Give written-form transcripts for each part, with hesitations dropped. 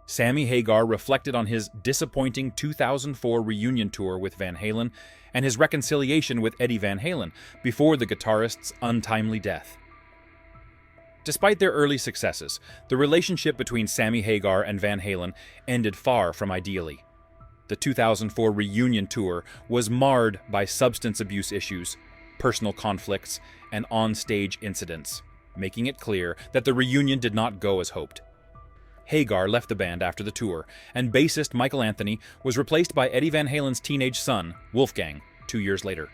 Sammy Hagar reflected on his disappointing 2004 reunion tour with Van Halen and his reconciliation with Eddie Van Halen before the guitarist's untimely death. Despite their early successes, the relationship between Sammy Hagar and Van Halen ended far from ideally. The 2004 reunion tour was marred by substance abuse issues, personal conflicts, and on-stage incidents, making it clear that the reunion did not go as hoped. Hagar left the band after the tour, and bassist Michael Anthony was replaced by Eddie Van Halen's teenage son, Wolfgang, 2 years later.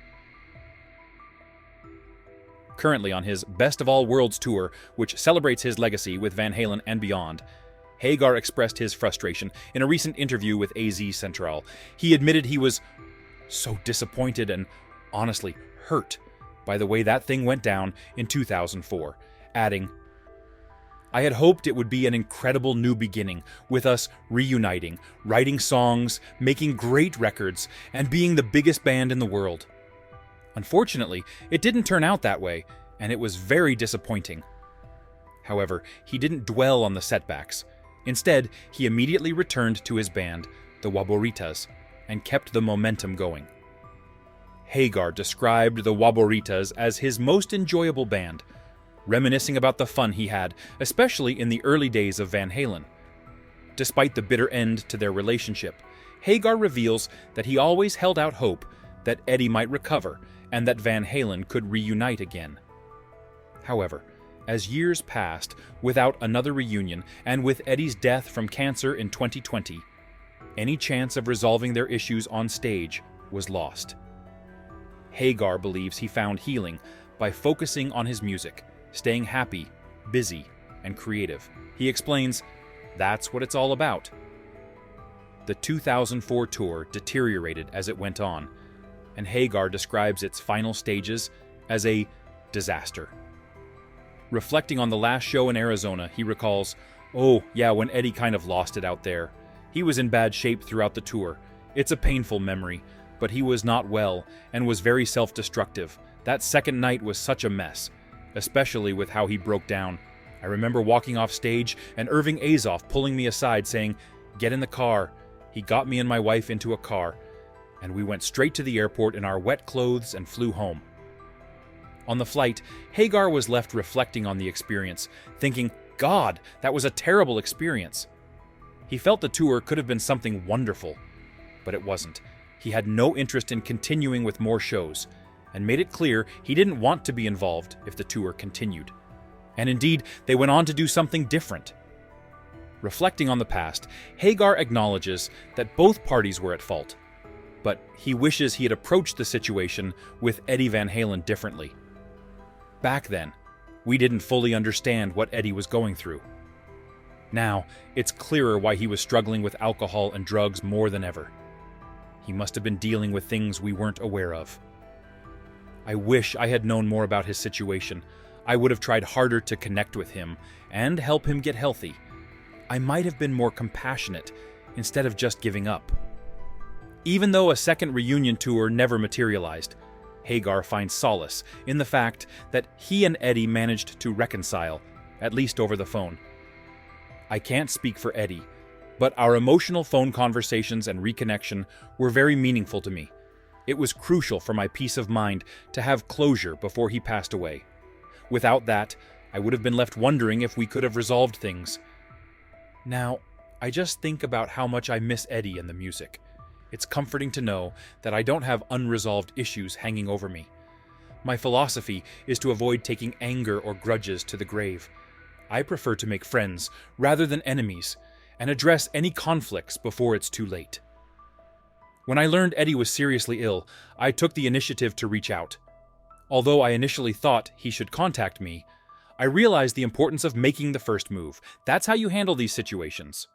Currently on his Best of All Worlds tour, which celebrates his legacy with Van Halen and beyond, Hagar expressed his frustration in a recent interview with AZ Central. He admitted he was so disappointed and, honestly, hurt by the way that thing went down in 2004, adding, "I had hoped it would be an incredible new beginning, with us reuniting, writing songs, making great records, and being the biggest band in the world. Unfortunately, it didn't turn out that way, and it was very disappointing." However, he didn't dwell on the setbacks. Instead, he immediately returned to his band, the Waboritas, and kept the momentum going. Hagar described the Waboritas as his most enjoyable band, reminiscing about the fun he had, especially in the early days of Van Halen. Despite the bitter end to their relationship, Hagar reveals that he always held out hope that Eddie might recover and that Van Halen could reunite again. However, as years passed without another reunion and with Eddie's death from cancer in 2020, any chance of resolving their issues on stage was lost. Hagar believes he found healing by focusing on his music, staying happy, busy, and creative. He explains, "That's what it's all about." The 2004 tour deteriorated as it went on, and Hagar describes its final stages as a disaster. Reflecting on the last show in Arizona, he recalls, "Oh, yeah, when Eddie kind of lost it out there. He was in bad shape throughout the tour. It's a painful memory, but he was not well and was very self-destructive. That second night was such a mess, especially with how he broke down. I remember walking off stage and Irving Azoff pulling me aside saying, 'Get in the car.' He got me and my wife into a car, and we went straight to the airport in our wet clothes and flew home." On the flight, Hagar was left reflecting on the experience, thinking, "God, that was a terrible experience." He felt the tour could have been something wonderful, but it wasn't. He had no interest in continuing with more shows, and made it clear he didn't want to be involved if the tour continued. And indeed, they went on to do something different. Reflecting on the past, Hagar acknowledges that both parties were at fault, but he wishes he had approached the situation with Eddie Van Halen differently. Back then, we didn't fully understand what Eddie was going through. Now, it's clearer why he was struggling with alcohol and drugs more than ever. He must have been dealing with things we weren't aware of. I wish I had known more about his situation. I would have tried harder to connect with him and help him get healthy. I might have been more compassionate instead of just giving up. Even though a second reunion tour never materialized, Hagar finds solace in the fact that he and Eddie managed to reconcile, at least over the phone. "I can't speak for Eddie, but our emotional phone conversations and reconnection were very meaningful to me. It was crucial for my peace of mind to have closure before he passed away. Without that, I would have been left wondering if we could have resolved things. Now, I just think about how much I miss Eddie and the music. It's comforting to know that I don't have unresolved issues hanging over me. My philosophy is to avoid taking anger or grudges to the grave. I prefer to make friends rather than enemies and address any conflicts before it's too late." When I learned Eddie was seriously ill, I took the initiative to reach out. Although I initially thought he should contact me, I realized the importance of making the first move. That's how you handle these situations.